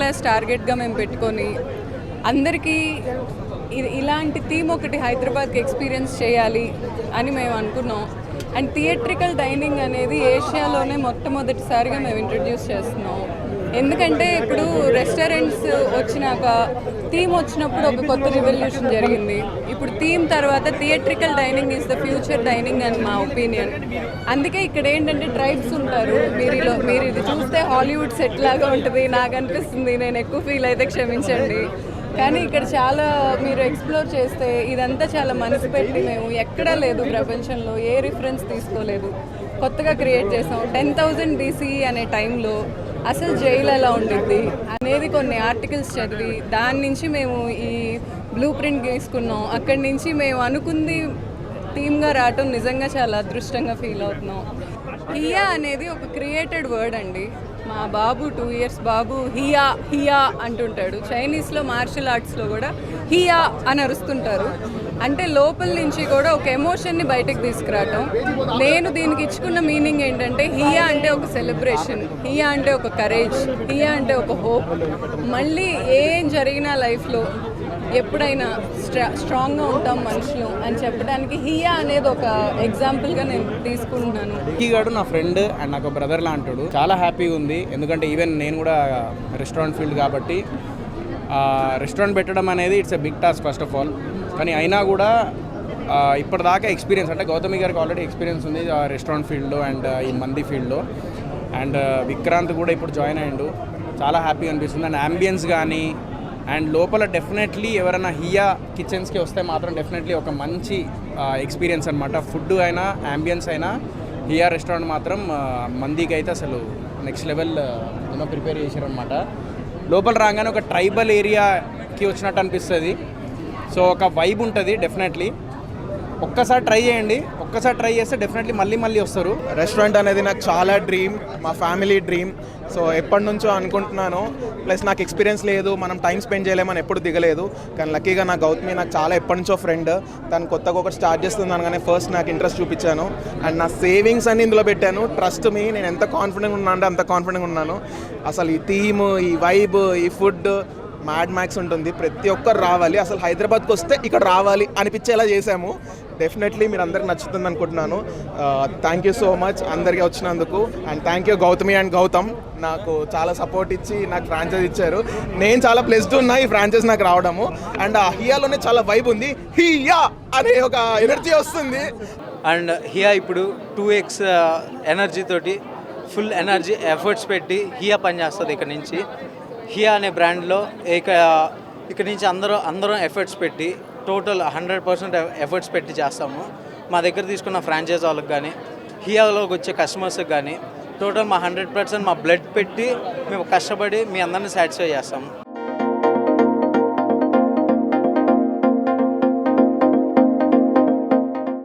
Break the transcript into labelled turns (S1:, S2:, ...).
S1: Class టార్గెట్గా మేము పెట్టుకొని అందరికీ ఇలాంటి థీమ్ ఒకటి హైదరాబాద్కి ఎక్స్పీరియన్స్ చేయాలి అని మేము అనుకున్నాం. అండ్ థియేట్రికల్ డైనింగ్ అనేది ఏషియాలోనే మొట్టమొదటిసారిగా మేము ఇంట్రడ్యూస్ చేస్తున్నాం. ఎందుకంటే ఇప్పుడు రెస్టారెంట్స్ వచ్చినాక థీమ్ వచ్చినప్పుడు ఒక కొత్త రివల్యూషన్ జరిగింది. ఇప్పుడు థీమ్ తర్వాత theatrical dining is the future dining అని మా ఒపీనియన్. అందుకే ఇక్కడ ఏంటంటే ట్రైబ్స్ ఉంటారు. మీరు ఇది చూస్తే హాలీవుడ్ సెట్ లాగా ఉంటుంది నాకు అనిపిస్తుంది. నేను ఎక్కువ ఫీల్ అయితే క్షమించండి. కానీ ఇక్కడ చాలా మీరు ఎక్స్ప్లోర్ చేస్తే ఇదంతా చాలా మనసు పెట్టి మేము ఎక్కడా లేదు ప్రపంచంలో ఏ రిఫరెన్స్ తీసుకోలేదు, కొత్తగా క్రియేట్ చేసాం. 10,000 BCE అనే టైంలో అసలు జైలు ఎలా ఉండిద్ది అనేది కొన్ని ఆర్టికల్స్ చదివి దాని నుంచి మేము ఈ బ్లూ ప్రింట్ గీసుకున్నాం. అక్కడి నుంచి మేము అనుకుంది థీమ్గా రావటం నిజంగా చాలా అదృష్టంగా ఫీల్ అవుతున్నాం. హియా అనేది ఒక క్రియేటెడ్ వర్డ్ అండి. మా బాబు 2 years బాబు హియా హియా అంటుంటాడు. చైనీస్లో మార్షల్ ఆర్ట్స్లో కూడా హియా అని అరుస్తుంటారు. అంటే లోపల నుంచి కూడా ఒక ఎమోషన్ని బయటకు తీసుకురావటం. నేను దీనికి ఇచ్చుకున్న మీనింగ్ ఏంటంటే హియా అంటే ఒక సెలబ్రేషన్, హియా అంటే ఒక కరేజ్, హియా అంటే ఒక హోప్. మళ్ళీ ఏం జరిగినా లైఫ్లో ఎప్పుడైనా స్ట్రాంగ్గా ఉంటాం మనుషులు అని చెప్పడానికి హియా అనేది ఒక ఎగ్జాంపుల్గా నేను తీసుకుంటున్నాను.
S2: గాడు నా ఫ్రెండ్ అండ్ నాకు బ్రదర్ లాంటాడు. చాలా హ్యాపీగా ఉంది. ఎందుకంటే ఈవెన్ నేను కూడా రెస్టారెంట్ ఫీల్డ్ కాబట్టి రెస్టారెంట్ పెట్టడం అనేది it's a big task first of all. కానీ అయినా కూడా ఇప్పటిదాకా ఎక్స్పీరియన్స్ అంటే గౌతమి గారికి ఆల్రెడీ ఎక్స్పీరియన్స్ ఉంది రెస్టారెంట్ ఫీల్డ్లో అండ్ ఈ మంది ఫీల్డ్లో. అండ్ విక్రాంత్ కూడా ఇప్పుడు జాయిన్ అయ్యిండు. చాలా హ్యాపీగా అనిపిస్తుంది. అండ్ అంబియన్స్ కానీ అండ్ లోపల డెఫినెట్లీ ఎవరైనా హియా కిచెన్స్కి వస్తే మాత్రం డెఫినెట్లీ ఒక మంచి ఎక్స్పీరియన్స్ అనమాట. ఫుడ్ అయినా అంబియన్స్ అయినా హియా రెస్టారెంట్ మాత్రం మందికి అయితే అసలు నెక్స్ట్ లెవెల్ ప్రిపేర్ చేశారనమాట. లోపల రాగానే ఒక ట్రైబల్ ఏరియాకి వచ్చినట్టు అనిపిస్తుంది. సో ఒక వైబ్ ఉంటుంది డెఫినెట్లీ. ఒక్కసారి ట్రై చేయండి. ఒక్కసారి ట్రై చేస్తే డెఫినెట్లీ మళ్ళీ వస్తారు.
S3: రెస్టారెంట్ అనేది నాకు చాలా డ్రీమ్, మా ఫ్యామిలీ డ్రీమ్. సో ఎప్పటి నుంచో అనుకుంటున్నాను. ప్లస్ నాకు ఎక్స్పీరియన్స్ లేదు, మనం టైం స్పెండ్ చేయలేమని ఎప్పుడు దిగలేదు. కానీ లక్కీగా నా గౌతమి నాకు చాలా ఎప్పటి నుంచో ఫ్రెండ్. తను కొత్తగా ఒకటి స్టార్ట్ చేస్తుంది అనగానే ఫస్ట్ నాకు ఇంట్రెస్ట్ చూపించాను అండ్ నా సేవింగ్స్ అన్ని ఇందులో పెట్టాను. ట్రస్ట్ మీ, నేను ఎంత కాన్ఫిడెంట్ ఉన్నాను అంటే అంత కాన్ఫిడెంట్గా ఉన్నాను. అసలు ఈ థీమ్, ఈ వైబ్, ఈ ఫుడ్ మ్యాడ్ మ్యాక్స్ ఉంటుంది. ప్రతి ఒక్కరు రావాలి, అసలు హైదరాబాద్కి వస్తే ఇక్కడ రావాలి అనిపించేలా చేశాము. డెఫినెట్లీ మీరు అందరికి నచ్చుతుంది అనుకుంటున్నాను. థ్యాంక్ యూ సో మచ్ అందరికీ వచ్చినందుకు. And thank you Gautami and Gautam, నాకు చాలా సపోర్ట్ ఇచ్చి నాకు ఫ్రాంచైజ్ ఇచ్చారు. నేను చాలా ప్లెస్డ్ ఉన్నా ఈ ఫ్రాంచైజ్ నాకు రావడము. అండ్ ఆ హియాలోనే చాలా వైబ్ ఉంది, హియా అనే ఒక ఎనర్జీ వస్తుంది.
S4: అండ్ హియా ఇప్పుడు 2x ఎనర్జీ తోటి ఫుల్ ఎనర్జీ ఎఫర్ట్స్ పెట్టి హియా పనిచేస్తుంది. ఇక్కడ నుంచి హియా అనే బ్రాండ్లో ఇక్కడ నుంచి అందరం ఎఫర్ట్స్ పెట్టి టోటల్ 100% ఎఫర్ట్స్ పెట్టి చేస్తాము. మా దగ్గర తీసుకున్న ఫ్రాంచైజ్ వాళ్ళకి కానీ హియాలోకి వచ్చే కస్టమర్స్కి కానీ టోటల్ మా 100% మా బ్లడ్ పెట్టి మేము కష్టపడి మీ అందరినీ సాటిస్ఫై చేస్తాము.